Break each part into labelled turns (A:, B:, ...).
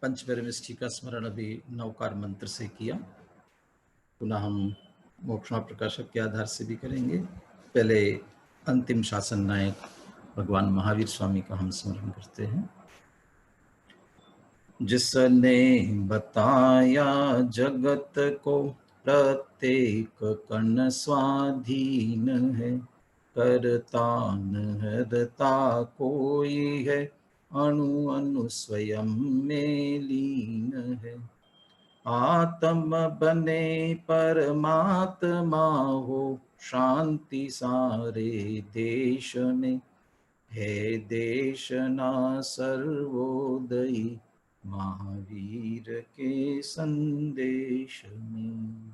A: पंचपरमेष्ठी का स्मरण अभी नवकार मंत्र से किया। पुनः हम मोक्षमा प्रकाशक के आधार से भी करेंगे। पहले अंतिम शासन नायक भगवान महावीर स्वामी का हम स्मरण करते हैं। जिसने बताया जगत को प्रत्येक कण स्वाधीन है, करता नहरता कोई है, अणु अणु स्वयं में लीन है। आत्म बने परमात्मा हो, शांति सारे देश में है, देश ना सर्वोदयी महावीर के संदेश में।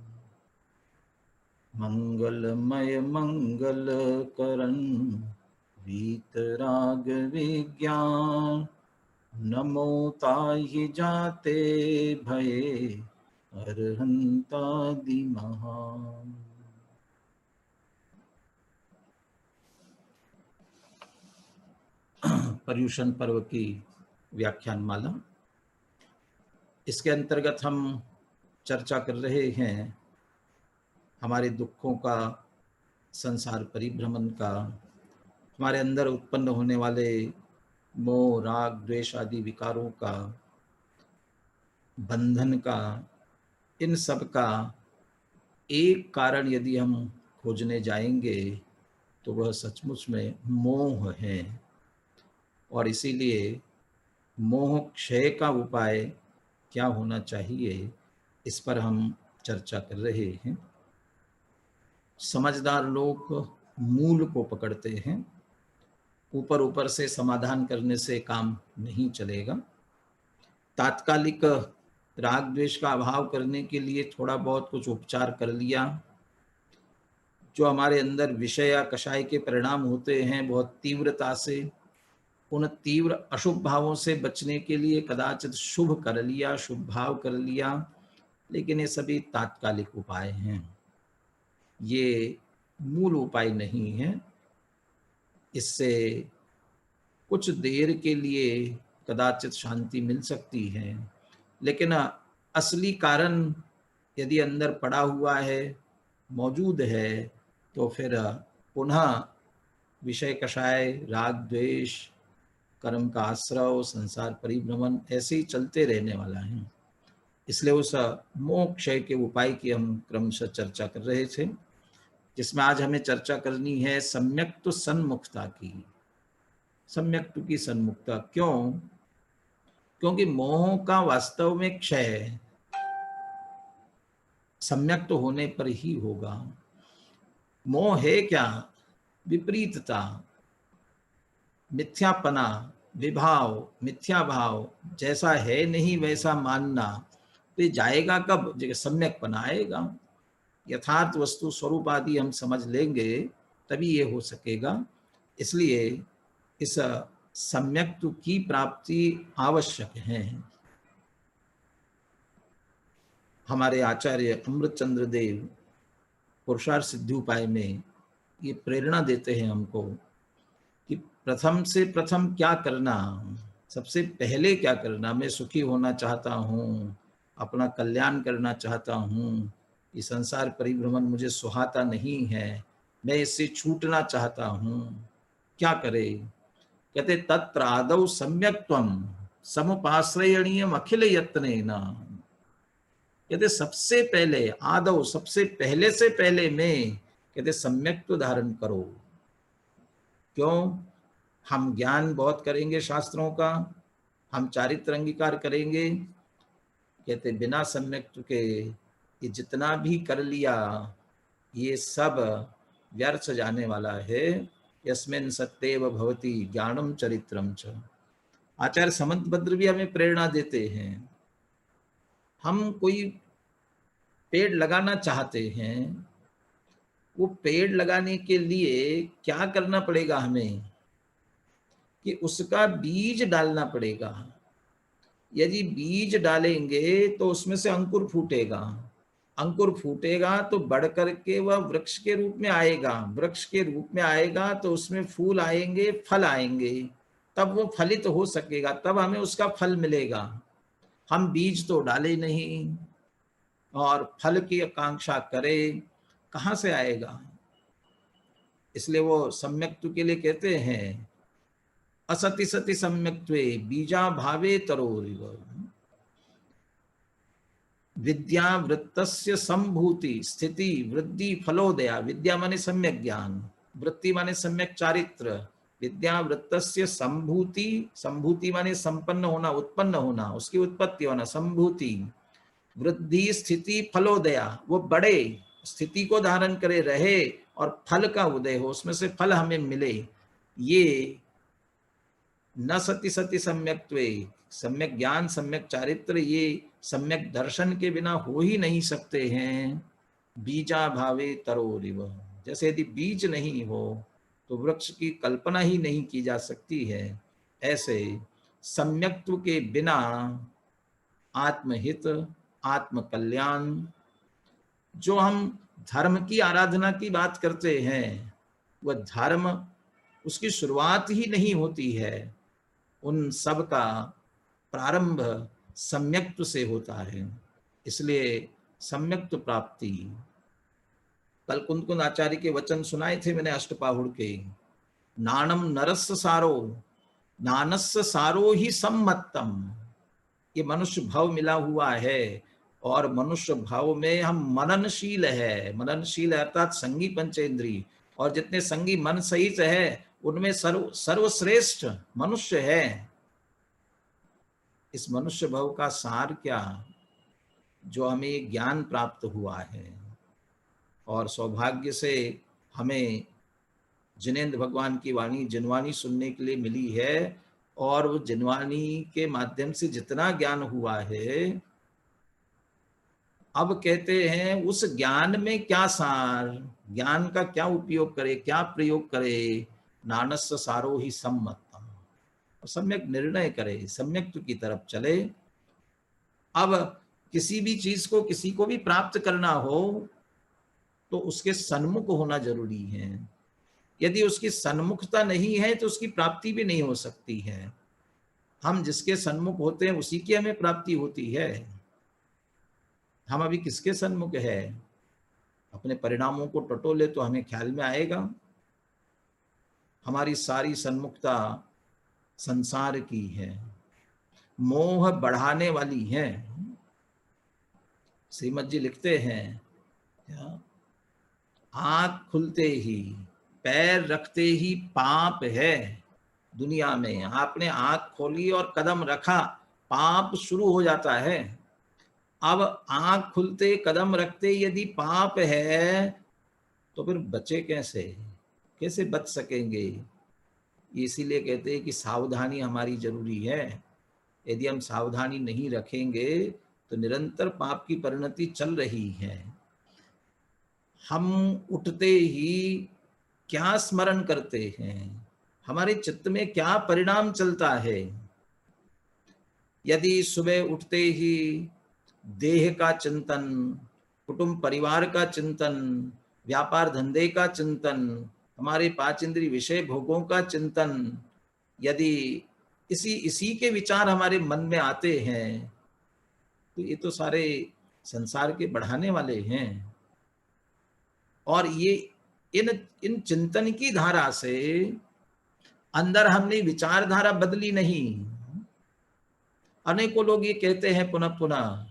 A: मंगलमय मंगल करण वीतराग विज्ञान, नमो ताहि जाते भये अरहंतादि महान। पर्युषण पर्व की व्याख्यान माला, इसके अंतर्गत हम चर्चा कर रहे हैं हमारे दुखों का, संसार परिभ्रमण का, हमारे अंदर उत्पन्न होने वाले मोह राग द्वेष आदि विकारों का, बंधन का। इन सब का एक कारण यदि हम खोजने जाएंगे तो वह सचमुच में मोह है, और इसीलिए मोह क्षय का उपाय क्या होना चाहिए, इस पर हम चर्चा कर रहे हैं। समझदार लोग मूल को पकड़ते हैं, ऊपर ऊपर से समाधान करने से काम नहीं चलेगा। तात्कालिक राग द्वेष का अभाव करने के लिए थोड़ा बहुत कुछ उपचार कर लिया, जो हमारे अंदर विषय या कषाय के परिणाम होते हैं बहुत तीव्रता से, उन तीव्र अशुभ भावों से बचने के लिए कदाचित शुभ कर लिया, शुभ भाव कर लिया, लेकिन ये सभी तात्कालिक उपाय हैं, ये मूल उपाय नहीं है। इससे कुछ देर के लिए कदाचित शांति मिल सकती है, लेकिन असली कारण यदि अंदर पड़ा हुआ है, मौजूद है, तो फिर पुनः विषय कषाय, राग द्वेष, कर्म का आश्रव, संसार परिभ्रमण ऐसे ही चलते रहने वाला है। इसलिए उस मोह क्षय के उपाय की हम क्रमशः चर्चा कर रहे थे, जिसमें आज हमें चर्चा करनी है सम्यक्तु सन्मुखता की। सम्यक्तु की सन्मुखता क्यों? क्योंकि मोह का वास्तव में क्षय सम्यक्त होने पर ही होगा। मोह है क्या? विपरीतता, मिथ्यापना, विभाव, मिथ्या भाव, जैसा है नहीं वैसा मानना। तो ये जाएगा कब? जब सम्यकपना आएगा, यथार्थ वस्तु स्वरूप आदि हम समझ लेंगे, तभी ये हो सकेगा। इसलिए इस सम्यक्तु की प्राप्ति आवश्यक है। हमारे आचार्य अमृतचंद्र देव पुरुषार्थ सिद्धि उपाय में ये प्रेरणा देते हैं हमको कि प्रथम से प्रथम क्या करना, सबसे पहले क्या करना। मैं सुखी होना चाहता हूँ, अपना कल्याण करना चाहता हूँ, ये संसार परिभ्रमण मुझे सुहाता नहीं है, मैं इससे छूटना चाहता हूँ, क्या करे? कहते तत्र आदौ सम्यक्त्वम समुपाश्रयणीयम अखिल यत्नेन। कहते सबसे पहले आदौ, सबसे पहले से पहले में, कहते सम्यक्त्व धारण करो। क्यों? हम ज्ञान बहुत करेंगे शास्त्रों का, हम चारित्र अंगीकार करेंगे, कहते बिना सम्यक्त्व के ये जितना भी कर लिया ये सब व्यर्थ जाने वाला है। यस्मिन् सत्येव भवति ज्ञानम चरित्रम च। आचार्य समंतभद्र भी हमें प्रेरणा देते हैं। हम कोई पेड़ लगाना चाहते हैं, वो पेड़ लगाने के लिए क्या करना पड़ेगा हमें कि उसका बीज डालना पड़ेगा। यदि बीज डालेंगे तो उसमें से अंकुर फूटेगा, अंकुर फूटेगा तो बढ़ करके वह वृक्ष के रूप में आएगा, वृक्ष के रूप में आएगा तो उसमें फूल आएंगे, फल आएंगे, तब वो फलित हो सकेगा, तब हमें उसका फल मिलेगा। हम बीज तो डाले नहीं और फल की आकांक्षा करें, कहाँ से आएगा? इसलिए वो सम्यक्त्व के लिए कहते हैं असति सति सम्यक्त्वे बीजा भावे तरोरिव। विद्या वृत्तस्य संभूति स्थिति वृद्धि फलोदया। विद्या माने सम्यक ज्ञान, वृत्ति माने सम्यक चारित्र, विद्या वृत्तस्य संभूति, संभूति माने संपन्न होना, उत्पन्न होना, उसकी उत्पत्ति होना, संभूति, वृद्धि स्थिति फलोदया, वो बड़े, स्थिति को धारण करे, रहे और फल का उदय हो, उसमें से फल हमें मिले। ये न सति सति सम्यक्त्वे, सम्यक ज्ञान सम्यक चारित्र, ये सम्यक दर्शन के बिना हो ही नहीं सकते हैं। बीजा भावे तरोरिव, जैसे यदि बीज नहीं हो तो वृक्ष की कल्पना ही नहीं की जा सकती है, ऐसे सम्यक्त्व के बिना आत्महित, आत्म कल्याण, जो हम धर्म की आराधना की बात करते हैं, वह धर्म उसकी शुरुआत ही नहीं होती है। उन सब का प्रारंभ सम्यक्त्व से होता है। इसलिए सम्यक्त्व प्राप्ति, कल कुंदकुंद आचार्य के वचन सुनाए थे मैंने अष्टपाहुड़ के, नानम नरस्य सारो, नानस्य सारो ही सम्मत्तम। ये मनुष्य भाव मिला हुआ है और मनुष्य भाव में हम मननशील है। मननशील अर्थात संगी पंचेंद्री, और जितने संगी मन सहित है उनमें सर्वश्रेष्ठ मनुष्य है। इस मनुष्य भाव का सार क्या? जो हमें ज्ञान प्राप्त हुआ है, और सौभाग्य से हमें जिनेंद्र भगवान की वाणी जिनवाणी सुनने के लिए मिली है, और वो जिनवाणी के माध्यम से जितना ज्ञान हुआ है, अब कहते हैं उस ज्ञान में क्या सार, ज्ञान का क्या उपयोग करे, क्या प्रयोग करे। नानस्य सारो ही सम्मतम, सम्यक निर्णय करे, सम्यक्त्व की तरफ चले। अब किसी भी चीज को, किसी को भी प्राप्त करना हो तो उसके सन्मुख होना जरूरी है। यदि उसकी सन्मुखता नहीं है तो उसकी प्राप्ति भी नहीं हो सकती है। हम जिसके सन्मुख होते हैं उसी की हमें प्राप्ति होती है। हम अभी किसके सन्मुख है? अपने परिणामों को टटोले तो हमें ख्याल में आएगा। हमारी सारी सन्मुखता संसार की है, मोह बढ़ाने वाली है। श्रीमद जी लिखते हैं, आंख खुलते ही, पैर रखते ही पाप है। दुनिया में आपने आंख खोली और कदम रखा, पाप शुरू हो जाता है। अब आंख खुलते कदम रखते यदि पाप है तो फिर बचे कैसे? कैसे बच सकेंगे? इसीलिए कहते हैं कि सावधानी हमारी जरूरी है। यदि हम सावधानी नहीं रखेंगे तो निरंतर पाप की परिणति चल रही है। हम उठते ही क्या स्मरण करते हैं, हमारे चित्त में क्या परिणाम चलता है। यदि सुबह उठते ही देह का चिंतन, कुटुंब परिवार का चिंतन, व्यापार धंधे का चिंतन, हमारे पांच इंद्रिय विषय भोगों का चिंतन, यदि इसी के विचार हमारे मन में आते हैं तो ये तो सारे संसार के बढ़ाने वाले हैं। और ये इन चिंतन की धारा से अंदर हमने विचारधारा बदली नहीं। अनेकों लोग ये कहते हैं पुनः पुनः,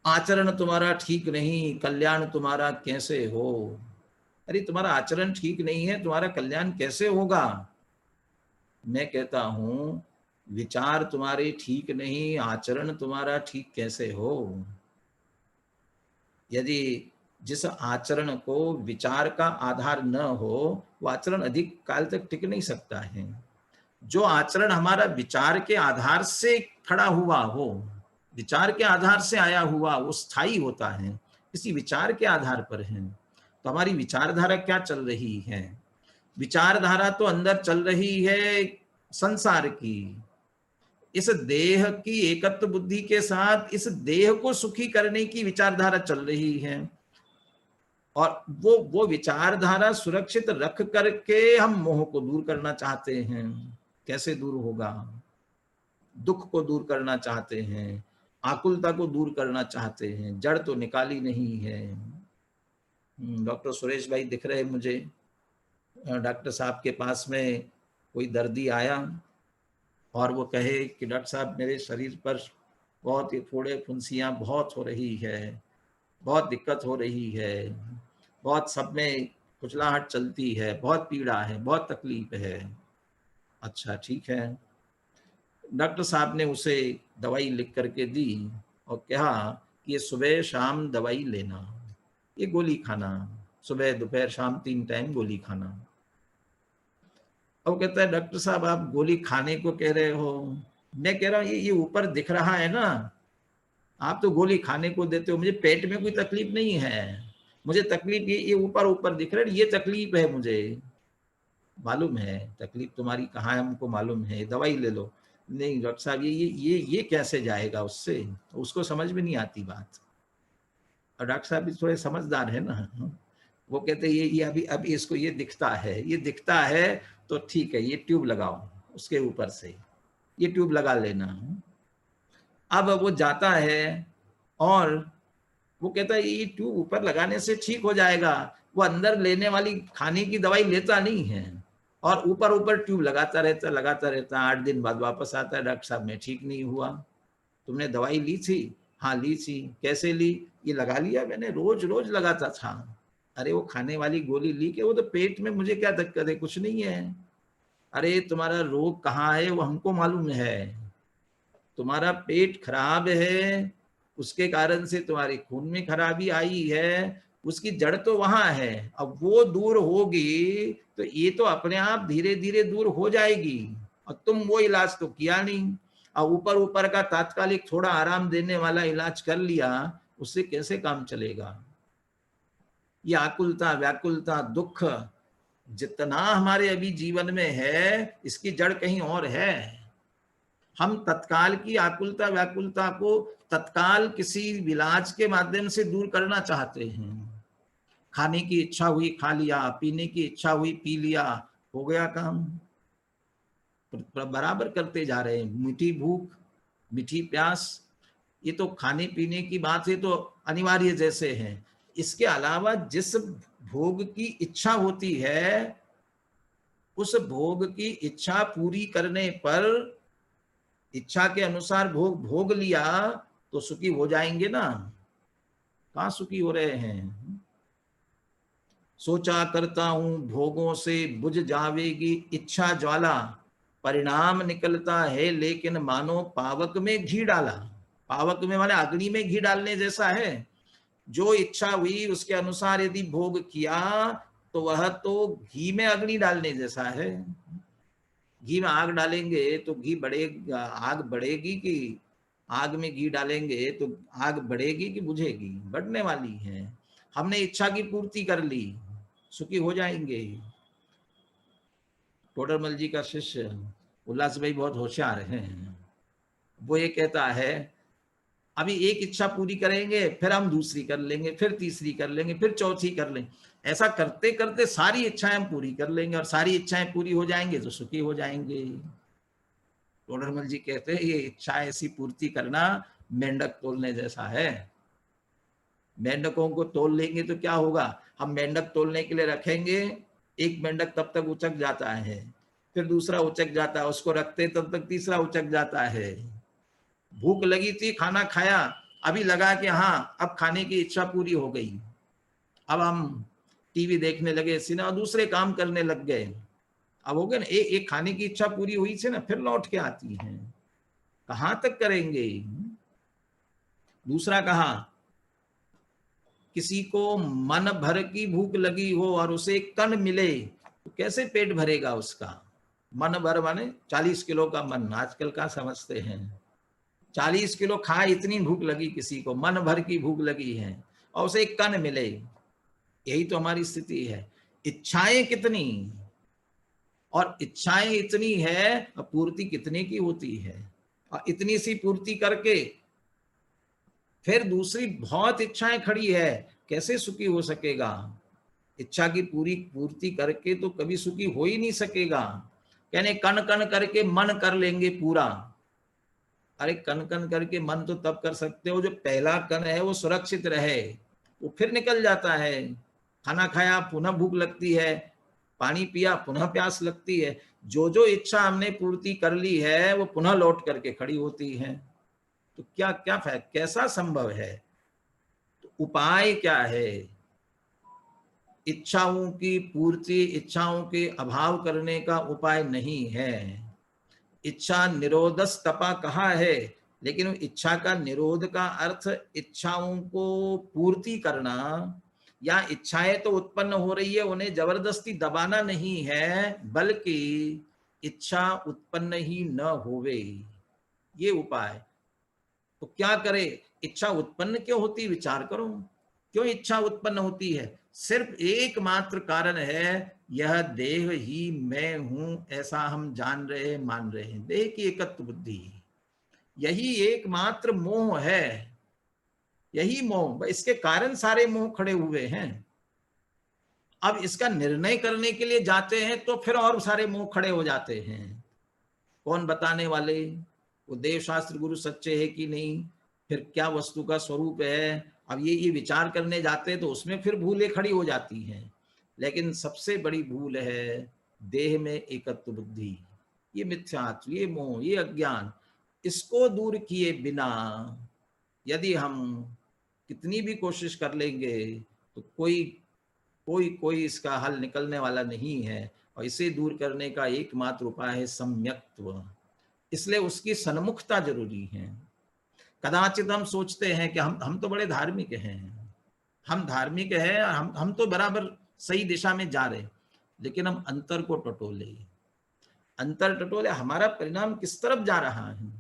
A: आचरण तुम्हारा ठीक नहीं, कल्याण तुम्हारा कैसे हो। अरे तुम्हारा आचरण ठीक नहीं है, तुम्हारा कल्याण कैसे होगा? मैं कहता हूं विचार तुम्हारे ठीक नहीं, आचरण तुम्हारा ठीक कैसे हो। यदि जिस आचरण को विचार का आधार न हो, वो आचरण अधिक काल तक टिक नहीं सकता है। जो आचरण हमारा विचार के आधार से खड़ा हुआ हो, विचार के आधार से आया हुआ, वो स्थायी होता है। इसी विचार के आधार पर है। तो हमारी विचारधारा क्या चल रही है? विचारधारा तो अंदर चल रही है संसार की। इस देह की एकत्व बुद्धि के साथ इस देह को सुखी करने की विचारधारा चल रही है, और वो विचारधारा सुरक्षित रख करके हम मोह को दूर करना चाहते हैं। कैसे दूर होगा? दुख को दूर करना चाहते हैं, आकुलता को दूर करना चाहते हैं, जड़ तो निकाली नहीं है। डॉक्टर सुरेश भाई दिख रहे मुझे, डॉक्टर साहब के पास में कोई दर्दी आया और वो कहे कि डॉक्टर साहब मेरे शरीर पर बहुत ये फोड़े फुंसियाँ बहुत हो रही है, बहुत दिक्कत हो रही है, बहुत सब में खुजलाहट चलती है, बहुत पीड़ा है, बहुत तकलीफ है। अच्छा ठीक है। डॉक्टर साहब ने उसे दवाई लिख करके दी और कहा कि ये सुबह शाम दवाई लेना, ये गोली खाना, सुबह दोपहर शाम 3 टाइम गोली खाना। अब कहता है डॉक्टर साहब आप गोली खाने को कह रहे हो, मैं कह रहा हूँ ये ऊपर दिख रहा है ना, आप तो गोली खाने को देते हो, मुझे पेट में कोई तकलीफ नहीं है, मुझे तकलीफ ये ऊपर ऊपर दिख रहा है, ये तकलीफ है, मुझे मालूम है तकलीफ तुम्हारी कहाँ है, हमको मालूम है, दवाई ले लो। नहीं डॉक्टर साहब ये कैसे जाएगा उससे, उसको समझ में नहीं आती बात। और डॉक्टर साहब भी थोड़े समझदार है ना, वो कहते हैं ये अभी इसको ये दिखता है, ये दिखता है तो ठीक है, ये ट्यूब लगाओ उसके ऊपर से, ये ट्यूब लगा लेना। अब वो जाता है और वो कहता है ये ट्यूब ऊपर लगाने से ठीक हो जाएगा, वो अंदर लेने वाली खाने की दवाई लेता नहीं है और ऊपर ऊपर ट्यूब लगाता रहता 8 दिन बाद वापस आता है, डॉक्टर साहब में ठीक नहीं हुआ, तुमने दवाई ली थी? हाँ ली थी। कैसे ली? ये लगा लिया मैंने, रोज रोज लगाता था। अरे वो खाने वाली गोली ली के, वो तो पेट में, मुझे क्या दिक्कत है, कुछ नहीं है। अरे तुम्हारा रोग कहाँ है वो हमको मालूम है, तुम्हारा पेट खराब है, उसके कारण से तुम्हारी खून में खराबी आई है, उसकी जड़ तो वहां है, अब वो दूर होगी तो ये तो अपने आप धीरे धीरे दूर हो जाएगी, और तुम वो इलाज तो किया नहीं, और ऊपर ऊपर का तात्कालिक थोड़ा आराम देने वाला इलाज कर लिया, उससे कैसे काम चलेगा। ये आकुलता व्याकुलता दुख जितना हमारे अभी जीवन में है, इसकी जड़ कहीं और है। हम तत्काल की आकुलता व्याकुलता को तत्काल किसी इलाज के माध्यम से दूर करना चाहते हैं। खाने की इच्छा हुई खा लिया, पीने की इच्छा हुई पी लिया, हो गया काम, बराबर करते जा रहे हैं। मीठी भूख मीठी प्यास, ये तो खाने पीने की बात है तो अनिवार्य जैसे है। इसके अलावा जिस भोग की इच्छा होती है, उस भोग की इच्छा पूरी करने पर, इच्छा के अनुसार भोग भोग लिया तो सुखी हो जाएंगे ना, कहाँ सुखी हो रहे हैं। सोचा करता हूं भोगों से बुझ जावेगी इच्छा ज्वाला, परिणाम निकलता है लेकिन मानो पावक में घी डाला। पावक में माने अग्नि में घी डालने जैसा है। जो इच्छा हुई उसके अनुसार यदि भोग किया तो वह तो घी में अग्नि डालने जैसा है। घी में आग डालेंगे तो घी बढ़ेगा, आग बढ़ेगी कि आग में घी डालेंगे तो आग बढ़ेगी कि बुझेगी? बढ़ने वाली है। हमने इच्छा की पूर्ति कर ली, सुखी हो जाएंगे। टोडरमल जी का शिष्य उल्लास भाई बहुत होशियार हैं। वो ये कहता है अभी एक इच्छा पूरी करेंगे, फिर हम दूसरी कर लेंगे, फिर तीसरी कर लेंगे, फिर चौथी कर लेंगे। ऐसा करते करते सारी इच्छाएं हम पूरी कर लेंगे, और सारी इच्छाएं पूरी हो जाएंगे तो सुखी हो जाएंगे। टोडरमल जी कहते हैं ये इच्छा ऐसी पूर्ति करना मेंढक तोलने जैसा है। मेंढकों को तोल लेंगे तो क्या होगा, हम मेंढक तोलने के लिए रखेंगे, एक मेंढक तब तक उचक जाता है, फिर दूसरा उचक जाता है, उसको रखते तब तक तीसरा उचक जाता है। भूख लगी थी, खाना खाया, अभी लगा कि हाँ अब खाने की इच्छा पूरी हो गई, अब हम टीवी देखने लगे, सिनेमा, दूसरे काम करने लग गए। अब हो गया ना, एक खाने की इच्छा पूरी हुई से ना फिर लौट के आती है। कहाँ तक करेंगे। दूसरा कहा, किसी को मन भर की भूख लगी हो और उसे एक कण मिले तो कैसे पेट भरेगा उसका। मन भर माने 40 किलो का मन, आजकल का समझते हैं। 40 किलो खाए, इतनी भूख लगी किसी को, मन भर की भूख लगी है और उसे एक कण मिले। यही तो हमारी स्थिति है। इच्छाएं कितनी, और इच्छाएं इतनी है, पूर्ति कितने की होती है। और इतनी सी पूर्ति करके फिर दूसरी बहुत इच्छाएं खड़ी है, कैसे सुखी हो सकेगा। इच्छा की पूरी पूर्ति करके तो कभी सुखी हो ही नहीं सकेगा। कहने कण कण करके मन कर लेंगे पूरा, अरे कन कन करके मन तो तब कर सकते हो जो पहला कण है वो सुरक्षित रहे, वो फिर निकल जाता है। खाना खाया पुनः भूख लगती है, पानी पिया पुनः प्यास लगती है, जो जो इच्छा हमने पूर्ति कर ली है वो पुनः लौट करके खड़ी होती है। तो क्या क्या कैसा संभव है? तो उपाय क्या है? इच्छाओं की पूर्ति, इच्छाओं के अभाव करने का उपाय नहीं है। इच्छा निरोधस तपा कहा है, लेकिन इच्छा का निरोध का अर्थ इच्छाओं को पूर्ति करना, या इच्छाएं तो उत्पन्न हो रही है उन्हें जबरदस्ती दबाना नहीं है, बल्कि इच्छा उत्पन्न ही न होवे, ये उपाय। तो क्या करे? इच्छा उत्पन्न क्यों होती, विचार करो। क्यों इच्छा उत्पन्न होती है? सिर्फ एकमात्र कारण है, यह देह ही मैं हूं ऐसा हम जान रहे हैं, मान रहे हैं, देह की एकत्व बुद्धि, यही एकमात्र मोह है। यही मोह, इसके कारण सारे मोह खड़े हुए हैं। अब इसका निर्णय करने के लिए जाते हैं तो फिर और सारे मोह खड़े हो जाते हैं। कौन बताने वाले? वो देव शास्त्र गुरु सच्चे है कि नहीं, फिर क्या वस्तु का स्वरूप है, अब ये विचार करने जाते हैं तो उसमें फिर भूलें खड़ी हो जाती हैं। लेकिन सबसे बड़ी भूल है देह में एकत्व बुद्धि, ये मिथ्यात्व, ये मोह, ये अज्ञान। इसको दूर किए बिना यदि हम कितनी भी कोशिश कर लेंगे तो कोई कोई कोई इसका हल निकलने वाला नहीं है। और इसे दूर करने का एकमात्र उपाय है सम्यक्त्व। इसलिए उसकी सन्मुखता जरूरी है। कदाचित हम सोचते हैं कि हम तो बड़े धार्मिक हैं, हम धार्मिक हैं, हम तो बराबर सही दिशा में जा रहे, लेकिन हम अंतर को टटोले, अंतर टटोले, हमारा परिणाम किस तरफ जा रहा है?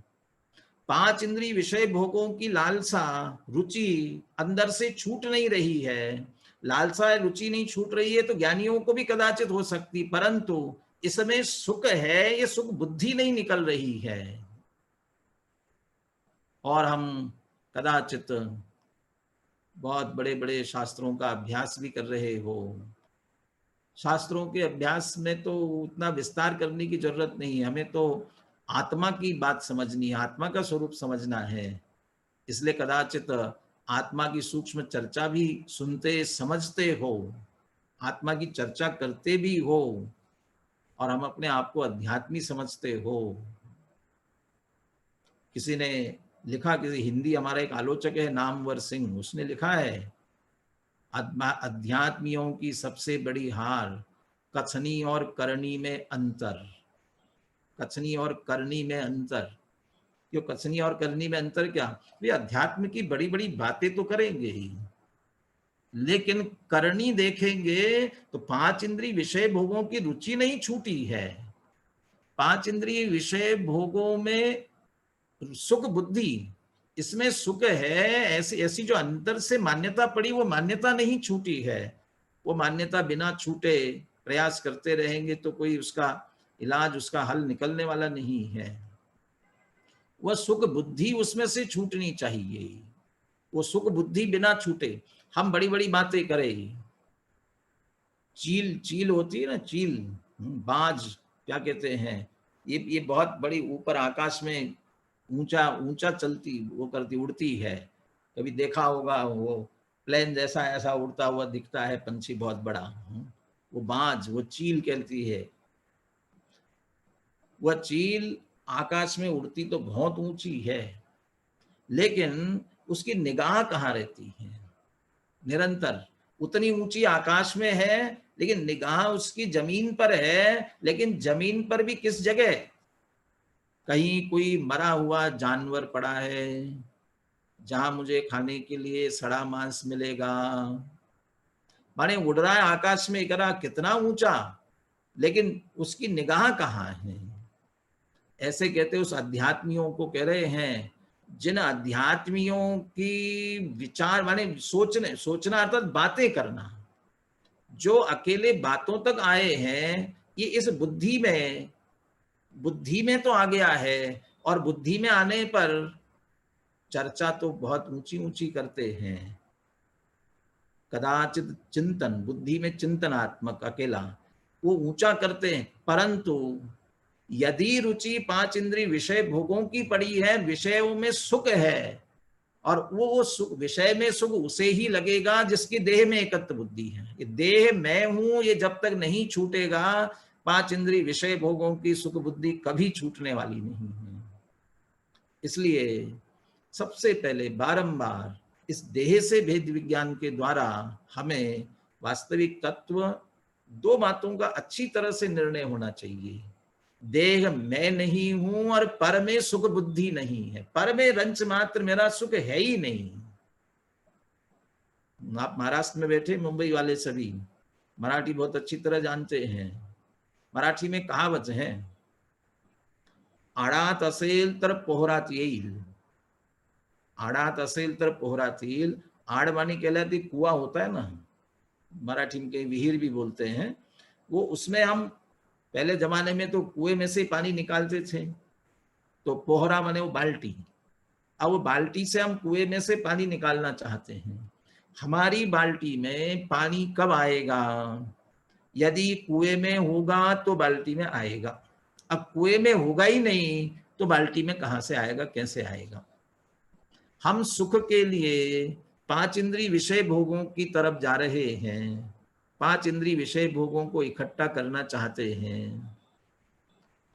A: पांच इंद्रिय विषय भोगों की लालसा, रुचि अंदर से छूट नहीं रही है। लालसा रुचि नहीं छूट रही है तो ज्ञानियों को भी कदाचित हो सकती, परंतु इसमें सुख है, ये सुख बुद्धि नहीं निकल रही है। और हम कदाचित बहुत बड़े बड़े शास्त्रों का अभ्यास भी कर रहे हो। शास्त्रों के अभ्यास में तो उतना विस्तार करने की जरूरत नहीं है, हमें तो आत्मा की बात समझनी है, आत्मा का स्वरूप समझना है। इसलिए कदाचित आत्मा की सूक्ष्म चर्चा भी सुनते समझते हो, आत्मा की चर्चा करते भी हो, और हम अपने आप को अध्यात्मी समझते हो। किसी ने लिखा, किसी हिंदी हमारा एक आलोचक है नामवर सिंह, उसने लिखा है अध्यात्मियों की सबसे बड़ी हार कथनी और करनी में अंतर। कथनी और करनी में अंतर, क्यों कथनी और करनी में अंतर? क्या वे अध्यात्म की बड़ी बड़ी बातें तो करेंगे ही, लेकिन करनी देखेंगे तो पांच इंद्रिय विषय भोगों की रुचि नहीं छूटी है। पांच इंद्रिय विषय भोगों में सुख बुद्धि, इसमें सुख है, ऐसी ऐसी जो अंतर से मान्यता पड़ी वो मान्यता नहीं छूटी है। वो मान्यता बिना छूटे प्रयास करते रहेंगे तो कोई उसका इलाज, उसका हल निकलने वाला नहीं है। वह सुख बुद्धि उसमें से छूटनी चाहिए, वो सुख बुद्धि बिना छूटे। हम बड़ी बड़ी बातें करें, चील चील होती है ना, चील, बाज क्या कहते हैं, ये बहुत बड़ी ऊपर आकाश में ऊंचा ऊंचा चलती, वो करती, उड़ती है। कभी देखा होगा, वो प्लेन जैसा ऐसा उड़ता हुआ दिखता है पंछी बहुत बड़ा, वो बाज, वो चील कहती है। वह चील आकाश में उड़ती तो बहुत ऊंची है, लेकिन उसकी निगाह कहाँ रहती है? निरंतर उतनी ऊंची आकाश में है, लेकिन निगाह उसकी जमीन पर है। लेकिन जमीन पर भी किस जगह? कहीं कोई मरा हुआ जानवर पड़ा है जहां मुझे खाने के लिए सड़ा मांस मिलेगा। माने उड़ रहा है आकाश में, करा कितना ऊंचा, लेकिन उसकी निगाह कहाँ है? ऐसे कहते उस अध्यात्मियों को कह रहे हैं, जिन अध्यात्मियों की विचार माने सोचने, सोचना अर्थात बातें करना, जो अकेले बातों तक आए हैं, ये इस बुद्धि में तो आ गया है। और बुद्धि में आने पर चर्चा तो बहुत ऊंची ऊंची करते हैं, कदाचित चिंतन, बुद्धि में चिंतनात्मक अकेला वो ऊंचा करते हैं, परंतु यदि रुचि पांच इंद्रिय विषय भोगों की पड़ी है, विषयों में सुख है, और वो सुख, विषय में सुख उसे ही लगेगा जिसकी देह में एकत्व बुद्धि है। ये देह मैं हूं, ये जब तक नहीं छूटेगा, पांच इंद्रिय विषय भोगों की सुख बुद्धि कभी छूटने वाली नहीं है। इसलिए सबसे पहले बारंबार इस देह से भेद विज्ञान के द्वारा हमें वास्तविक तत्व, दो बातों का अच्छी तरह से निर्णय होना चाहिए। देह मैं नहीं हूं और पर में सुख बुद्धि नहीं है, पर में रंच मात्र मेरा सुख है ही नहीं। आप महाराष्ट्र में बैठे मुंबई वाले सभी मराठी बहुत अच्छी तरह जानते हैं। मराठी में कहावत है, आडात असेल तर पोहरात येईल। आडात असेल तर पोहरात येईल। आड़ मानी कहलाती कुआ होता है ना, मराठी में कहीं विहीर भी बोलते हैं, वो उसमें हम पहले जमाने में तो कुएं में से पानी निकालते थे, तो पोहरा माने वो बाल्टी। अब वो बाल्टी से हम कुएं में से पानी निकालना चाहते हैं। हमारी बाल्टी में पानी कब आएगा? यदि कुएं में होगा तो बाल्टी में आएगा। अब कुएं में होगा ही नहीं तो बाल्टी में कहां से आएगा, कैसे आएगा? हम सुख के लिए पांच इंद्रिय विषय भोगों की तरफ जा रहे हैं, पांच इंद्रिय विषय भोगों को इकट्ठा करना चाहते हैं।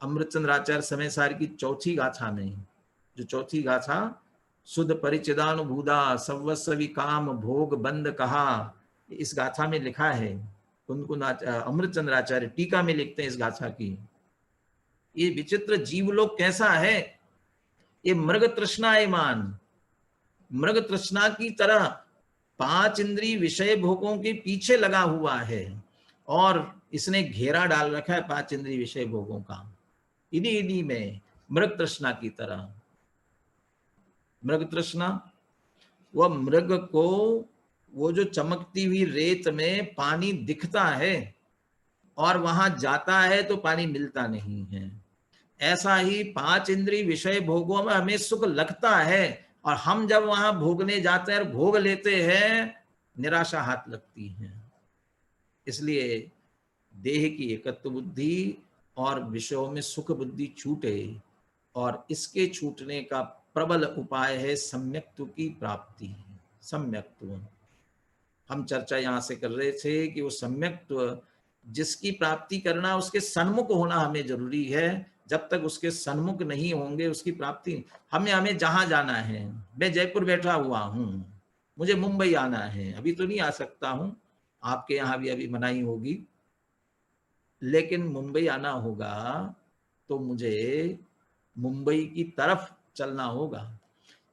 A: अमृतचंद्राचार्य समय सार की चौथी गाथा में, जो चौथी गाथा शुद्ध परिचिदानुभूदा सवस्वी काम भोग बंद कहा, इस गाथा में लिखा है, कुन अमृतचंद्राचार्य टीका में लिखते हैं इस गाथा की, ये विचित्र जीवलोक कैसा है, ये मृग तृष्णायमान, मृग तृष्णा की तरह पांच इंद्रिय विषय भोगों के पीछे लगा हुआ है, और इसने घेरा डाल रखा है पांच इंद्रिय विषय भोगों का, इन्हीं इन्हीं में मृग तृष्णा की तरह। मृग तृष्णा, वह मृग को वो जो चमकती हुई रेत में पानी दिखता है और वहां जाता है तो पानी मिलता नहीं है, ऐसा ही पांच इंद्रिय विषय भोगों में हमें सुख लगता है, और हम जब वहां भोगने जाते हैं और भोग लेते हैं, निराशा हाथ लगती है। इसलिए देह की एकत्व बुद्धि और विषयों में सुख बुद्धि छूटे, और इसके छूटने का प्रबल उपाय है सम्यक्त्व की प्राप्ति। सम्यक्त्व हम चर्चा यहां से कर रहे थे कि वो सम्यक्त्व जिसकी प्राप्ति करना, उसके सन्मुख होना हमें जरूरी है। जब तक उसके सन्मुख नहीं होंगे उसकी प्राप्ति, हमें जहां जाना है, मैं जयपुर बैठा हुआ हूं, मुझे मुंबई आना है, अभी तो नहीं आ सकता हूं, आपके यहाँ भी अभी मनाही होगी, लेकिन मुंबई आना होगा तो मुझे मुंबई की तरफ चलना होगा।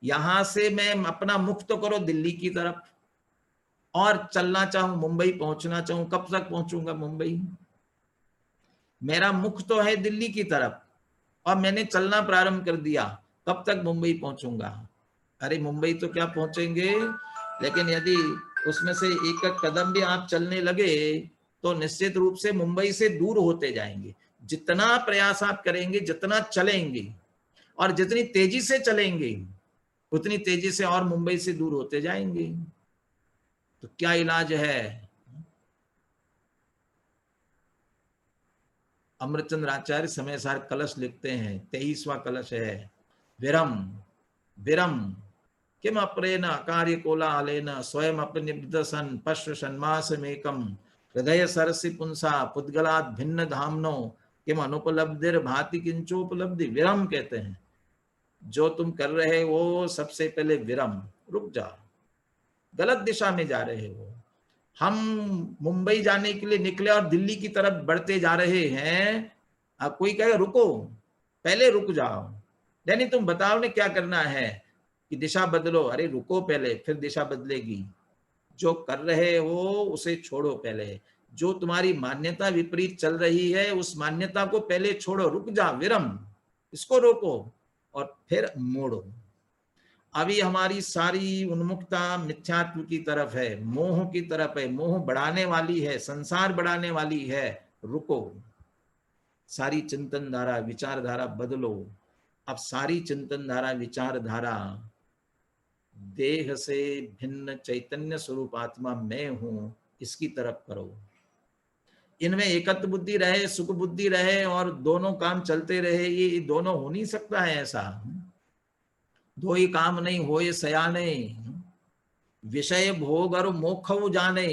A: यहां से मैं अपना मुख तो करो दिल्ली की तरफ, और चलना चाहूं मुंबई पहुंचना चाहूं, कब तक पहुंचूंगा मुंबई? मेरा मुख तो है दिल्ली की तरफ और मैंने चलना प्रारंभ कर दिया, कब तक मुंबई पहुंचूंगा? अरे मुंबई तो क्या पहुंचेंगे, लेकिन यदि उसमें से एक एक कदम भी आप चलने लगे तो निश्चित रूप से मुंबई से दूर होते जाएंगे। जितना प्रयास आप करेंगे, जितना चलेंगे और जितनी तेजी से चलेंगे, उतनी तेजी से और मुंबई से दूर होते जाएंगे। तो क्या इलाज है? अमृतचंद्र आचार्य समय सार कलश लिखते हैं, 23वां कलश है, विरम विरम किम अप्रेन अकार्य कोलाहलेन स्वयं अपनिब्धसन पश्व षण्मासमेकम हृदय सरसि पुंसा पुद्गलात् भिन्न धामनो किम अनुपलब्धिर भाति किंचोपलब्धि। विरम कहते हैं, जो तुम कर रहे हो सबसे पहले विरम, रुक जाओ, गलत दिशा में जा रहे हो। हम मुंबई जाने के लिए निकले और दिल्ली की तरफ बढ़ते जा रहे हैं, अब कोई कहेगा रुको, पहले रुक जाओ, यानी तुम बताओ ने क्या करना है कि दिशा बदलो। अरे रुको पहले, फिर दिशा बदलेगी। जो कर रहे हो उसे छोड़ो पहले, जो तुम्हारी मान्यता विपरीत चल रही है उस मान्यता को पहले छोड़ो, रुक जा, विरम, इसको रोको और फिर मोड़ो। अभी हमारी सारी उन्मुखता मिथ्यात्व की तरफ है, मोह की तरफ है, मोह बढ़ाने वाली है, संसार बढ़ाने वाली है। रुको, सारी चिंतन धारा विचारधारा बदलो। अब सारी चिंतन धारा विचारधारा देह से भिन्न चैतन्य स्वरूप आत्मा मैं हूं, इसकी तरफ करो। इनमें एकत्व बुद्धि रहे, सुख बुद्धि रहे और दोनों काम चलते रहे, ये दोनों हो नहीं सकता है ऐसा। दो ही काम नहीं होए सयाने, विषय भोग और मोक्ष जाने,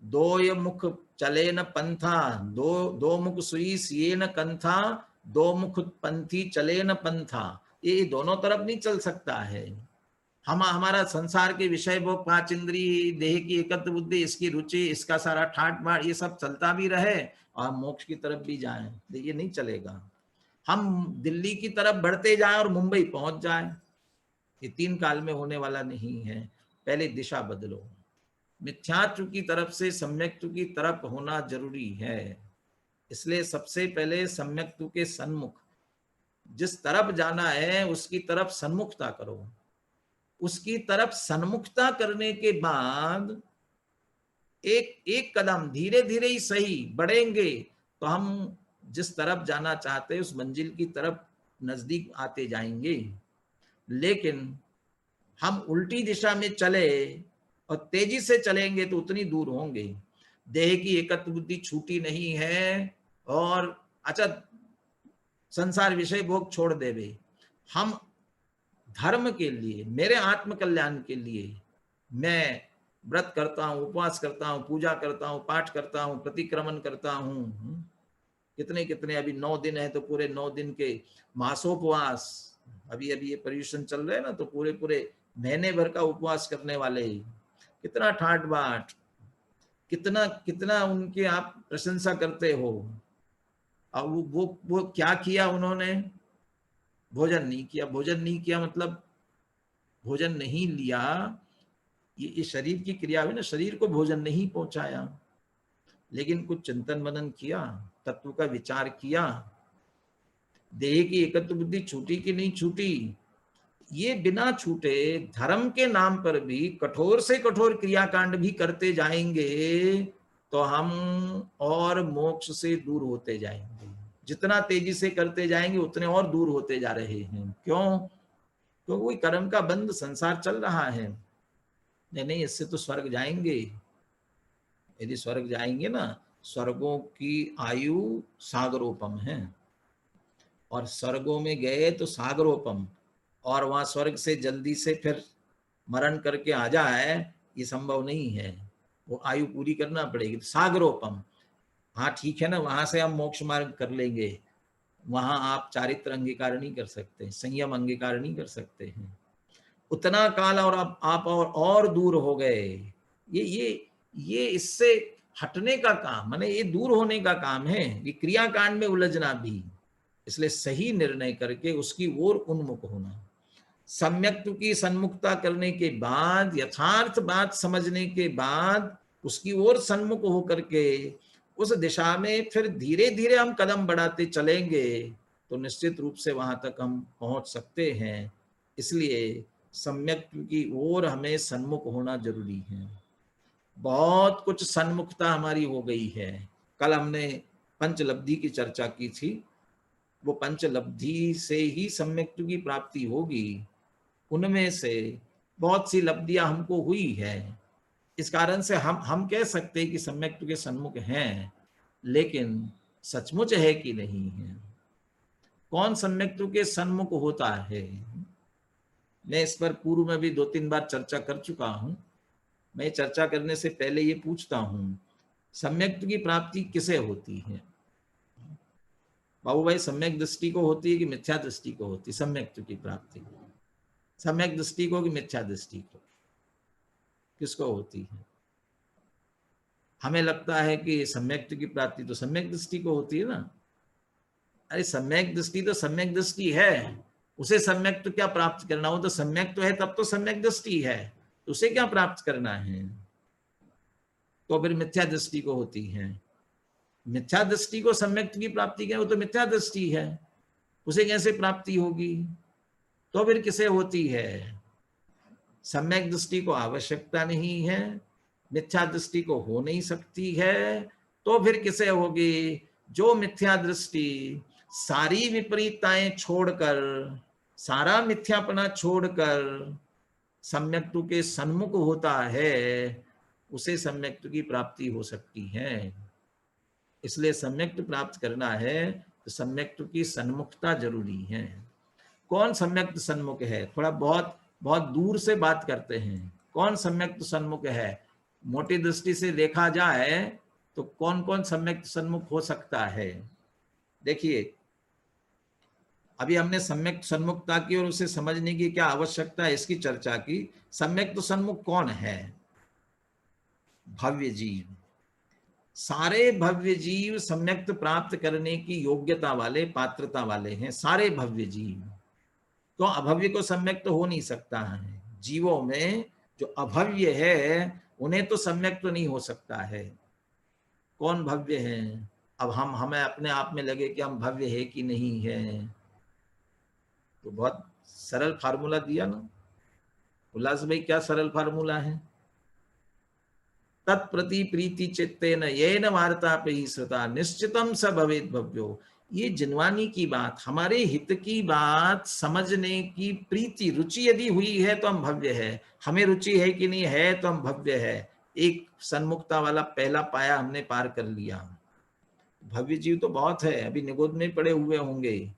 A: दो ये मुख चले न पंथा, दो मुख सुई सिए न कंथा, दो मुख पंथी चले न पंथा। ये दोनों तरफ नहीं चल सकता है। हमारा संसार के विषय भोग, पांच इंद्रिय, देह की एकत्व बुद्धि, इसकी रुचि, इसका सारा ठाट बाट, ये सब चलता भी रहे और मोक्ष की तरफ भी जाएं, ये नहीं चलेगा। हम दिल्ली की तरफ बढ़ते जाएं और मुंबई पहुंच जाएं, ये 3 काल में होने वाला नहीं है। पहले दिशा बदलो। मिथ्यात्व की तरफ से सम्यक्त्व की तरफ होना जरूरी है। इसलिए सबसे पहले सम्यक्त्व के सन्मुख, जिस तरफ जाना है उसकी तरफ सन्मुखता करो। उसकी तरफ सन्मुखता करने के बाद एक एक कदम धीरे धीरे ही सही बढ़ेंगे तो हम जिस तरफ जाना चाहते हैं उस मंजिल की तरफ नजदीक आते जाएंगे। लेकिन हम उल्टी दिशा में चले और तेजी से चलेंगे तो उतनी दूर होंगे। देह की एकत्व बुद्धि छूटी नहीं है और अच्छा संसार विषय भोग छोड़ देवे। हम धर्म के लिए, मेरे आत्म कल्याण के लिए मैं व्रत करता हूँ, उपवास करता हूँ, पूजा करता हूँ, पाठ करता हूँ, प्रतिक्रमण करता हूँ। कितने कितने अभी 9 दिन है तो पूरे 9 दिन के मासोपवास, अभी अभी ये पर्यूषण चल रहे हैं ना, तो पूरे पूरे महीने भर का उपवास करने वाले, कितना ठाट बाट, कितना कितना उनके आप प्रशंसा करते हो। अब वो क्या किया उन्होंने? भोजन नहीं किया। भोजन नहीं किया मतलब भोजन नहीं लिया, ये शरीर की क्रिया हुई ना, शरीर को भोजन नहीं पहुंचाया, लेकिन कुछ चिंतन मनन किया, तत्व का विचार किया। देह की एकत्व बुद्धि छूटी कि नहीं छूटी? ये बिना छूटे धर्म के नाम पर भी कठोर से कठोर क्रियाकांड भी करते जाएंगे तो हम और मोक्ष से दूर होते जाएंगे। जितना तेजी से करते जाएंगे उतने और दूर होते जा रहे हैं। क्यों? तो वही कर्म का बंध संसार चल रहा है। नहीं, इससे तो स्वर्ग जाएंगे। यदि स्वर्ग जाएंगे ना, स्वर्गों की आयु सागरोपम है, और स्वर्गों में गए तो सागरोपम, और वहां स्वर्ग से जल्दी से फिर मरण करके आ जाए ये संभव नहीं है, वो आयु पूरी करना पड़ेगी। सागरोपम, हाँ ठीक है ना, वहां से हम मोक्ष मार्ग कर लेंगे, वहां आप चारित्र अंगीकार नहीं कर सकते, संयम अंगीकार नहीं कर सकते हैं, उतना काल और आप और दूर हो गए। ये इससे हटने का काम, माने ये दूर होने का काम है, ये क्रियाकांड में उलझना भी। इसलिए सही निर्णय करके उसकी ओर उन्मुख होना, सम्यक्त्व की सन्मुखता करने के बाद, यथार्थ बात समझने के बाद उसकी ओर सन्मुख होकर के उस दिशा में फिर धीरे धीरे हम कदम बढ़ाते चलेंगे तो निश्चित रूप से वहां तक हम पहुंच सकते हैं। इसलिए सम्यक्त्व की ओर हमें सन्मुख होना जरूरी है। बहुत कुछ सन्मुखता हमारी हो गई है। कल हमने पंचलब्धि की चर्चा की थी, वो पंचलब्धि से ही सम्यक्त्व की प्राप्ति होगी। उनमें से बहुत सी लब्धियां हमको हुई है, इस कारण से हम कह सकते हैं कि सम्यक्त्व के सन्मुख हैं, लेकिन सचमुच है कि नहीं है? कौन सम्यक्त्व के सन्मुख होता है? मैं इस पर पूर्व में भी 2-3 बार चर्चा कर चुका हूं। मैं चर्चा करने से पहले ये पूछता हूं, सम्यक्त्व की प्राप्ति किसे होती है? बाबू भाई, सम्यक दृष्टि को होती है कि मिथ्या दृष्टि को होती है सम्यक्त्व की प्राप्ति? सम्यक दृष्टि को कि मिथ्या दृष्टि को, किसको होती है? हमें लगता है कि सम्यक्त्व की प्राप्ति तो सम्यक दृष्टि को होती है ना। अरे सम्यक दृष्टि तो सम्यक दृष्टि है, उसे सम्यक्त्व क्या प्राप्त करना हो? तो सम्यक तो है तब तो सम्यक दृष्टि है, तो उसे क्या प्राप्त करना है? तो फिर मिथ्या दृष्टि को होती है। मिथ्या दृष्टि को सम्यक्त्व की प्राप्ति क्या? वो तो मिथ्या दृष्टि है, उसे कैसे प्राप्ति होगी? तो फिर किसे होती है? सम्यक दृष्टि को आवश्यकता नहीं है, मिथ्या दृष्टि को हो नहीं सकती है, तो फिर किसे होगी? जो मिथ्या दृष्टि सारी विपरीतताएं छोड़कर, सारा मिथ्यापना छोड़कर सम्यक्त्व के सन्मुख होता है, उसे सम्यक्त्व की प्राप्ति हो सकती है। इसलिए सम्यक्त्व प्राप्त करना है तो सम्यक्त्व की सन्मुखता जरूरी है। कौन सम्यक्त्व सन्मुख है? थोड़ा बहुत बहुत दूर से बात करते हैं। कौन सम्यक्त्व सन्मुख है? मोटी दृष्टि से देखा जाए तो कौन कौन सम्यक्त्व सन्मुख हो सकता है? देखिए, अभी हमने सम्यक सन्मुखता की और उसे समझने की क्या आवश्यकता है इसकी चर्चा की। सम्यक तो सन्मुख कौन है? भव्य जीव। सारे भव्य जीव सम्यक्त प्राप्त करने की योग्यता वाले, पात्रता वाले हैं, सारे भव्य जीव। तो अभव्य को सम्यक्त हो नहीं सकता है। जीवों में जो अभव्य है उन्हें तो सम्यक्त नहीं हो सकता है। कौन भव्य है? अब हम हमें अपने आप में लगे कि हम भव्य है कि नहीं है, तो बहुत सरल फार्मूला दिया ना उल्लास भाई। क्या सरल फार्मूला है? तत्प्रति प्रीति चित्तेन येन वार्तापि श्रुता निश्चितम स भवेद भव्यो। ये जिनवानी की बात, हमारे हित की बात समझने की प्रीति, रुचि यदि हुई है तो हम भव्य है। हमें रुचि है कि नहीं है तो हम भव्य है। एक सन्मुखता वाला पहला पाया हमने पार कर लिया। भव्य जीव तो बहुत है, अभी निगोद में पड़े हुए होंगे।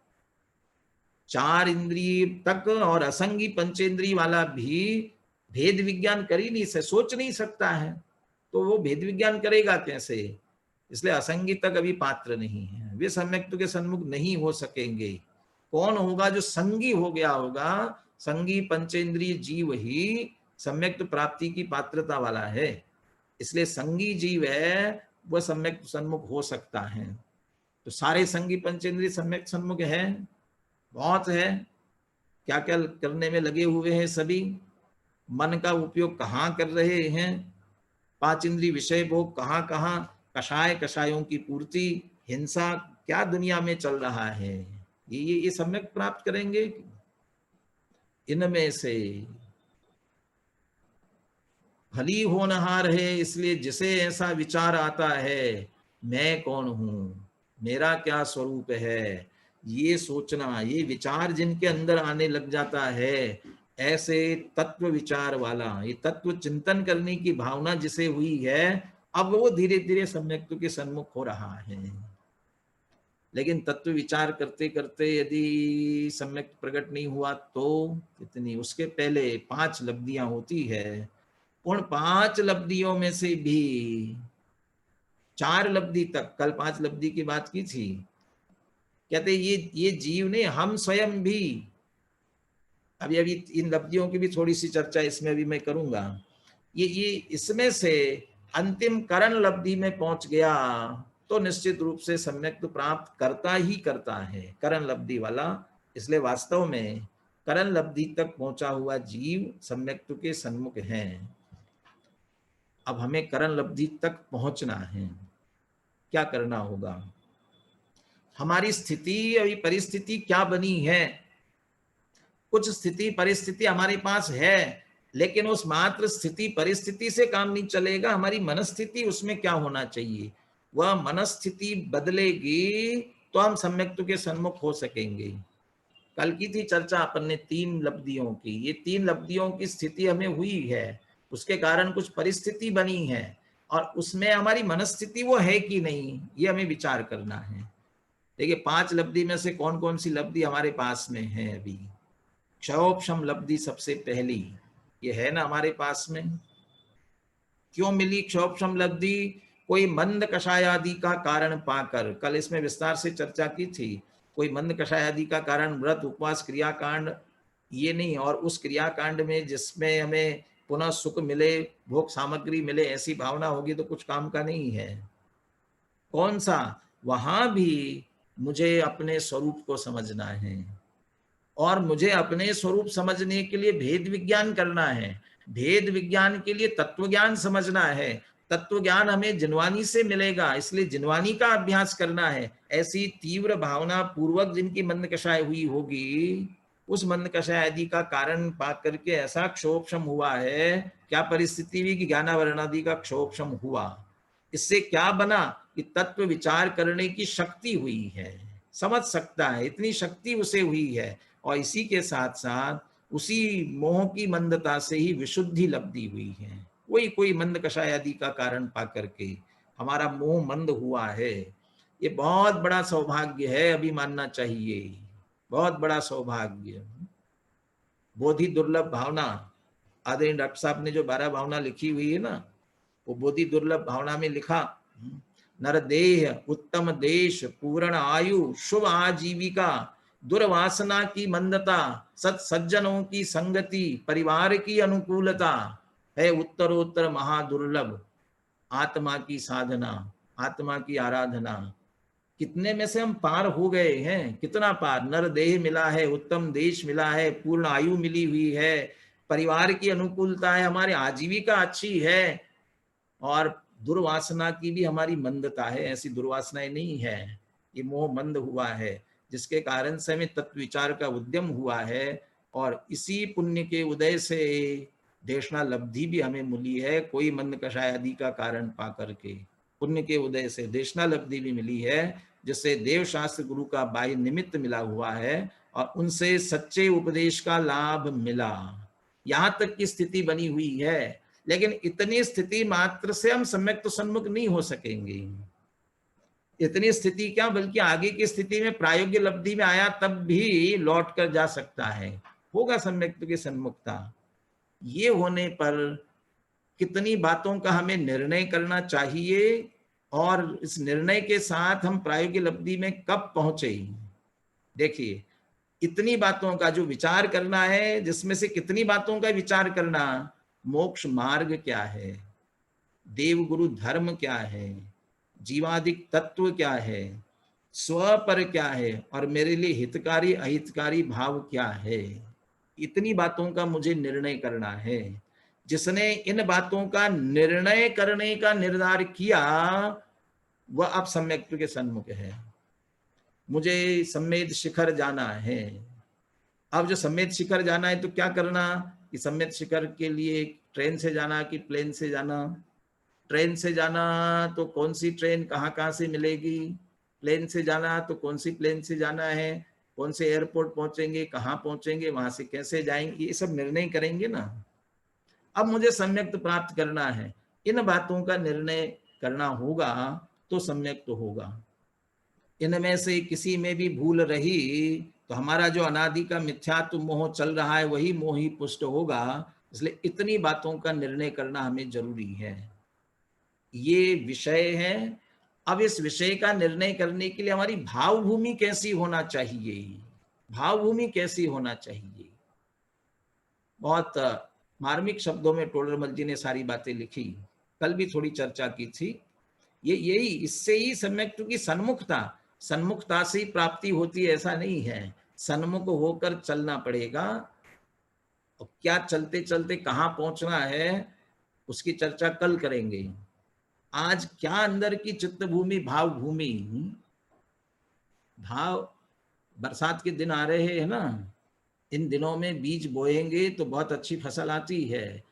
A: 4 इंद्रिय तक और असंगी पंचेंद्रिय वाला भी भेद विज्ञान कर ही नहीं से सोच नहीं सकता है, तो वो भेद विज्ञान करेगा कैसे? इसलिए असंगी तक अभी पात्र नहीं है, वे सम्यक्त्व के सन्मुख नहीं हो सकेंगे। कौन होगा? जो संगी हो गया होगा। संगी पंचेंद्रिय जीव ही सम्यक्त्व प्राप्ति की पात्रता वाला है। इसलिए संगी जीव है वह सम्यक्त्व सन्मुख हो सकता है। तो सारे संगी पंचेंद्रिय सम्यक सन्मुख है? बहुत है। क्या क्या करने में लगे हुए हैं सभी। मन का उपयोग कहाँ कर रहे हैं? 5 इंद्रिय विषय भोग कहाँ कहाँ, कषाय कषायों की पूर्ति, हिंसा, क्या दुनिया में चल रहा है। ये सम्यक प्राप्त करेंगे। इनमें से भली होनहार है, इसलिए जिसे ऐसा विचार आता है मैं कौन हूं, मेरा क्या स्वरूप है, ये सोचना, ये विचार जिनके अंदर आने लग जाता है, ऐसे तत्व विचार वाला, ये तत्व चिंतन करने की भावना जिसे हुई है, अब वो धीरे धीरे सम्यक्त्व के सन्मुख हो रहा है। लेकिन तत्व विचार करते करते यदि सम्यक प्रकट नहीं हुआ तो कितनी, उसके पहले 5 लब्धियां होती है। उन 5 लब्धियों में से भी 4 लब्धि तक, कल 5 लब्धि की बात की थी, कहते ये जीव ने, हम स्वयं भी, अभी अभी इन लब्धियों की भी थोड़ी सी चर्चा इसमें भी मैं करूंगा। ये इसमें से अंतिम करण लब्धि में पहुंच गया तो निश्चित रूप से सम्यक्त्व प्राप्त करता ही करता है, करण लब्धि वाला। इसलिए वास्तव में करण लब्धि तक पहुंचा हुआ जीव सम्यक्त्व के सन्मुख है। अब हमें करण लब्धि तक पहुंचना है, क्या करना होगा? हमारी स्थिति, अभी परिस्थिति क्या बनी है? कुछ स्थिति परिस्थिति हमारे पास है, लेकिन उस मात्र स्थिति परिस्थिति से काम नहीं चलेगा। हमारी मनस्थिति, उसमें क्या होना चाहिए? वह मनस्थिति बदलेगी तो हम सम्यक्त्व के सन्मुख हो सकेंगे। कल की थी चर्चा अपन ने 3 लब्धियों की। ये 3 लब्धियों की स्थिति हमें हुई है, उसके कारण कुछ परिस्थिति बनी है, और उसमें हमारी मनस्थिति वो है कि नहीं, ये हमें विचार करना है। देखिए 5 लब्धि में से कौन कौन सी लब्धि हमारे पास में है? अभी क्षयोपशम लब्धि सबसे पहली, ये है ना हमारे पास में। क्यों मिली क्षयोपशम लब्धि? कोई मंद कषाय आदि का कारण पाकर, कल इसमें विस्तार से चर्चा की थी। कोई मंद कषाय आदि का कारण, व्रत उपवास क्रियाकांड, ये नहीं, और उस क्रियाकांड में जिसमें हमें पुनः सुख मिले, भोग सामग्री मिले, ऐसी भावना होगी तो कुछ काम का नहीं है। कौन सा? वहां भी मुझे अपने स्वरूप को समझना है, और मुझे अपने स्वरूप समझने के लिए भेद विज्ञान करना है। भेद विज्ञान के लिए तत्व ज्ञान समझना है। तत्व ज्ञान हमें जिनवानी से मिलेगा, इसलिए जिनवानी का अभ्यास करना है। ऐसी तीव्र भावना पूर्वक जिनकी मंद कषाय हुई होगी, उस मंद कषाय आदि का कारण पा करके ऐसा क्षोभशम हुआ है। क्या परिस्थिति हुई कि ज्ञानावरणादि का क्षोभशम हुआ। इससे क्या बना कि तत्व विचार करने की शक्ति हुई है, समझ सकता है, इतनी शक्ति उसे हुई है। और इसी के साथ साथ उसी मोह की मंदता से ही विशुद्धि लब्धि हुई है। कोई कोई मंद कषाय आदि का कारण पा करके हमारा मोह मंद हुआ है, ये बहुत बड़ा सौभाग्य है, अभी मानना चाहिए, बहुत बड़ा सौभाग्य। बोधि दुर्लभ भावना, आदरणीय डॉक्टर साहब ने जो 12 भावना लिखी हुई है ना, वो बोधि दुर्लभ भावना में लिखा, नरदेह उत्तम देश पूर्ण आयु शुभ आजीविका दुर्वासना की मंदता सत सज्जनों की संगति परिवार की अनुकूलता है उत्तरोत्तर महादुर्लभ आत्मा की साधना, आत्मा की आराधना। कितने में से हम पार हो गए हैं, कितना पार, नर देह मिला है, उत्तम देश मिला है, पूर्ण आयु मिली हुई है, परिवार की अनुकूलता है, हमारी आजीविका अच्छी है, और दुर्वासना की भी हमारी मंदता है, ऐसी दुर्वासनाएं नहीं है, ये मोह मंद हुआ है, जिसके कारण से हमें तत्व विचार का उद्यम हुआ है, और इसी पुण्य के उदय से देशना लब्धि भी हमें मिली है, कोई मंद कषाय आदि का कारण पा करके पुण्य के उदय से देशना लब्धि भी मिली है, जिससे देव शास्त्र गुरु का बाह्य निमित्त मिला हुआ है और उनसे सच्चे उपदेश का लाभ मिला, यहाँ तक की स्थिति बनी हुई है। लेकिन इतनी स्थिति मात्र से हम सम्यक तो सन्मुख नहीं हो सकेंगे, इतनी स्थिति क्या बल्कि आगे की स्थिति में प्रायोग्य लब्धि में आया तब भी लौट कर जा सकता है, होगा सम्यक की सन्मुखता। ये होने पर कितनी बातों का हमें निर्णय करना चाहिए और इस निर्णय के साथ हम प्रायोगिक लब्धि में कब पहुंचे। देखिए, इतनी बातों का जो विचार करना है, जिसमें से कितनी बातों का विचार करना, मोक्ष मार्ग क्या है, देव गुरु धर्म क्या है, जीवादिक तत्व क्या है, स्व पर क्या है, और मेरे लिए हितकारी अहितकारी भाव क्या है, इतनी बातों का मुझे निर्णय करना है। जिसने इन बातों का निर्णय करने का निर्धार किया वह अब सम्यक के सन्मुख है। मुझे सम्मेद शिखर जाना है, अब जो सम्मेद शिखर जाना है तो क्या करना, कि सम्मेद शिखर के लिए ट्रेन से जाना कि प्लेन से जाना, ट्रेन से जाना तो कौन सी ट्रेन कहाँ कहाँ से मिलेगी, प्लेन से जाना तो कौन सी प्लेन से जाना है, कौन से एयरपोर्ट पहुंचेंगे, कहाँ पहुंचेंगे, वहां से कैसे जाएंगे, ये सब निर्णय करेंगे ना। अब मुझे सम्यक प्राप्त करना है, इन बातों का निर्णय करना होगा तो सम्यक तो होगा। इनमें से किसी में भी भूल रही तो हमारा जो अनादि का मिथ्यात्व मोह चल रहा है वही मोह ही पुष्ट होगा। इसलिए इतनी बातों का निर्णय करना हमें जरूरी है। ये विषय है। अब इस विषय का निर्णय करने के लिए हमारी भावभूमि कैसी होना चाहिए, भावभूमि कैसी होना चाहिए। बहुत मार्मिक शब्दों में टोडरमल जी ने सारी बातें लिखी, कल भी थोड़ी चर्चा की थी। ये यही, इससे ही सम्यक की सन्मुखता, सन्मुखता से ही प्राप्ति होती है ऐसा नहीं है, सन्मुख होकर चलना पड़ेगा। और क्या चलते चलते कहाँ पहुंचना है उसकी चर्चा कल करेंगे। आज क्या अंदर की चित्त भूमि, भाव भूमि, भाव, बरसात के दिन आ रहे हैं ना, इन दिनों में बीज बोएंगे तो बहुत अच्छी फसल आती है।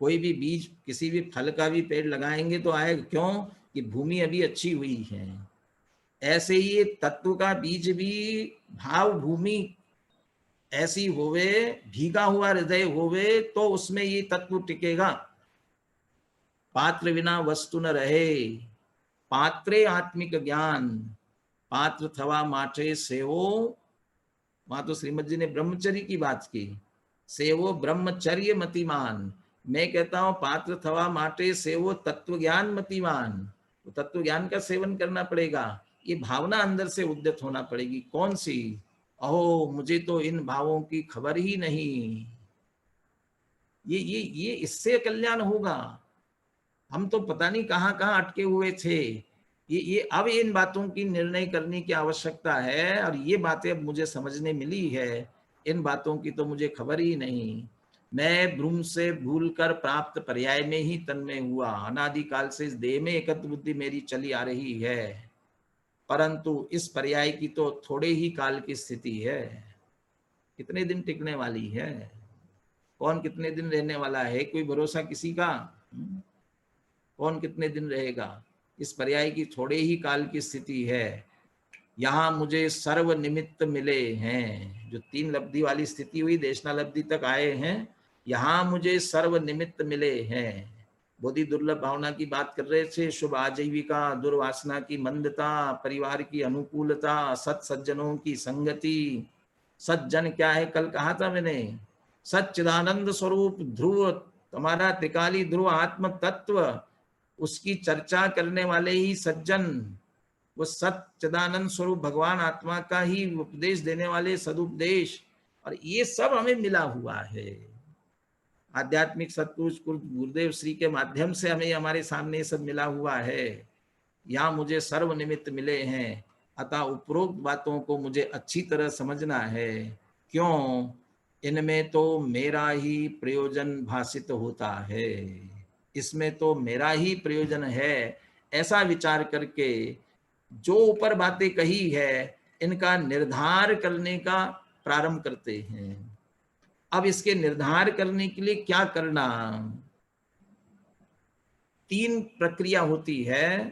A: कोई भी बीज, किसी भी फल का भी पेड़ लगाएंगे तो आएगा, क्यों कि भूमि अभी अच्छी हुई है। ऐसे ही तत्व का बीज भी भाव भूमि ऐसी होवे, भीगा हुआ हृदय होवे तो उसमें ये तत्व टिकेगा। पात्र बिना वस्तु न रहे, पात्रे आत्मिक ज्ञान, पात्र थवा माटे सेवो, वहां तो श्रीमद जी ने ब्रह्मचर्य की बात की, सेवो ब्रह्मचर्य मतिमान। मैं कहता हूं पात्र थवा माटे सेवो तत्व ज्ञान मतिमान, तो तत्व ज्ञान का सेवन करना पड़ेगा। ये भावना अंदर से उद्यत होना पड़ेगी। कौन सी, अहो मुझे तो इन भावों की खबर ही नहीं। ये इससे कल्याण होगा। हम तो पता नहीं कहाँ कहाँ अटके हुए थे। ये अब इन बातों की निर्णय करने की आवश्यकता है, और ये बातें अब मुझे समझने मिली है। इन बातों की तो मुझे खबर ही नहीं। मैं भ्रूम से भूल कर प्राप्त पर्याय में ही तन्मय हुआ, अनादिकाल से इस देह में एकत्र बुद्धि मेरी चली आ रही है, परंतु इस पर्याय की तो थोड़े ही काल की स्थिति है। कितने दिन टिकने वाली है, कौन कितने दिन रहने वाला है, कोई भरोसा किसी का। कौन कितने दिन रहेगा, इस पर्याय की थोड़े ही काल की स्थिति है। यहाँ मुझे सर्व निमित्त मिले हैं, जो 3 लब्धि वाली स्थिति हुई, देशना लब्धि तक आए हैं, यहाँ मुझे सर्व निमित्त मिले हैं। बोधि दुर्लभ भावना की बात कर रहे थे, शुभ आजीविका, दुर्वासना की मंदता, परिवार की अनुकूलता, सत सज्जनों की संगति। सज्जन क्या है, कल कहा था मैंने, सच्चिदानंद स्वरूप ध्रुव, तुम्हारा त्रिकाली ध्रुव आत्म तत्व, उसकी चर्चा करने वाले ही सज्जन, वो सच्चिदानंद स्वरूप भगवान आत्मा का ही उपदेश देने वाले सदुपदेश, और ये सब हमें मिला हुआ है। आध्यात्मिक सत्पुरुष गुरुदेव श्री के माध्यम से हमें हमारे सामने सब मिला हुआ है। यहाँ मुझे सर्व निमित्त मिले हैं, अतः उपरोक्त बातों को मुझे अच्छी तरह समझना है। क्यों? इनमें तो मेरा ही प्रयोजन भाषित होता है, इसमें तो मेरा ही प्रयोजन है, ऐसा विचार करके जो ऊपर बातें कही है इनका निर्धार करने का प्रारंभ करते हैं। अब इसके निर्धार करने के लिए क्या करना? 3 प्रक्रिया होती है।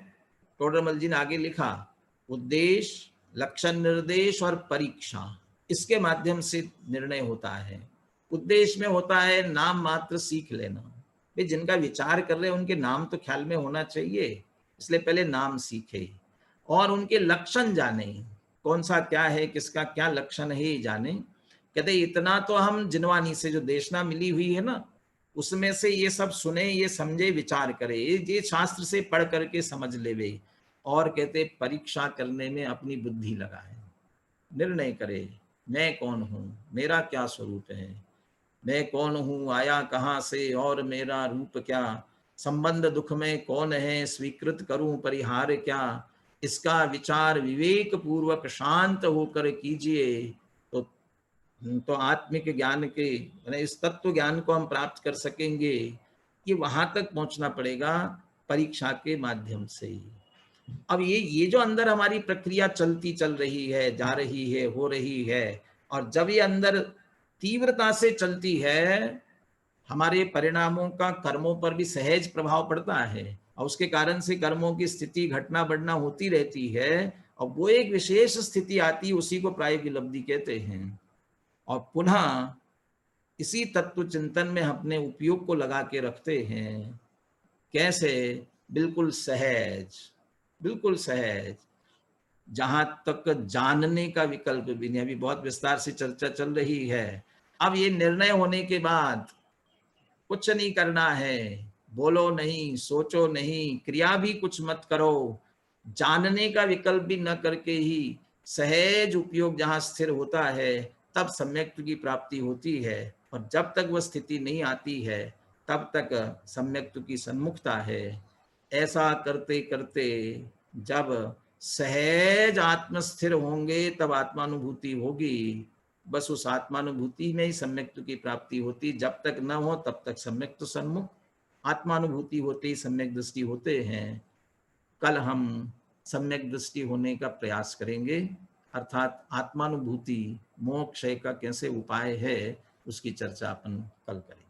A: टोडरमल जी ने आगे लिखा, उद्देश्य, लक्षण निर्देश और परीक्षा। इसके माध्यम से निर्णय होता है। उद्देश्य में होता है नाम मात्र सीख लेना। भाई जिनका विचार कर रहे हैं उनके नाम तो ख्याल में होना चाहिए, इसलिए पहले नाम सीखे और उनके लक्षण जाने, कौन सा क्या है, किसका क्या लक्षण है ये जाने। कहते इतना तो हम जिनवानी से जो देशना मिली हुई है ना, उसमें से ये सब सुने, ये समझे, विचार करे, ये शास्त्र से पढ़ करके समझ लेवे। और कहते परीक्षा करने में अपनी बुद्धि लगाए, निर्णय करे, मैं कौन हूँ, मेरा क्या स्वरूप है, मैं कौन हूँ, आया कहाँ से और मेरा रूप क्या, संबंध दुख में कौन है, स्वीकृत करूं परिहार क्या। इसका विचार विवेक पूर्वक शांत होकर कीजिए तो आत्मिक ज्ञान के इस तत्व ज्ञान को हम प्राप्त कर सकेंगे। ये वहां तक पहुंचना पड़ेगा परीक्षा के माध्यम से। अब ये जो अंदर हमारी प्रक्रिया चलती चल रही है, जा रही है, हो रही है, और जब ये अंदर तीव्रता से चलती है, हमारे परिणामों का कर्मों पर भी सहज प्रभाव पड़ता है, और उसके कारण से कर्मों की स्थिति घटना बढ़ना होती रहती है, और वो एक विशेष स्थिति आती है, उसी को प्रायोगिक उपलब्धि कहते हैं। और पुनः इसी तत्व चिंतन में अपने उपयोग को लगा के रखते हैं। कैसे? बिल्कुल सहज, बिल्कुल सहज, जहां तक जानने का विकल्प भी नहीं। अभी बहुत विस्तार से चर्चा चल रही है। अब ये निर्णय होने के बाद कुछ नहीं करना है, बोलो नहीं, सोचो नहीं, क्रिया भी कुछ मत करो, जानने का विकल्प भी न करके ही सहज उपयोग जहां स्थिर होता है, तब सम्यक्त्व की प्राप्ति होती है। और जब तक वह स्थिति नहीं आती है तब तक सम्यक्त्व की सन्मुखता है। ऐसा करते करते जब सहज आत्मस्थिर होंगे तब आत्मानुभूति होगी। बस उस आत्मानुभूति में ही सम्यक्त्व की प्राप्ति होती। जब तक न हो तब तक सम्यक्त्व सन्मुख, आत्मानुभूति होते ही सम्यक दृष्टि होते हैं। कल हम सम्यक दृष्टि होने का प्रयास करेंगे, अर्थात आत्मानुभूति मोक्ष का कैसे उपाय है उसकी चर्चा अपन कल करेंगे।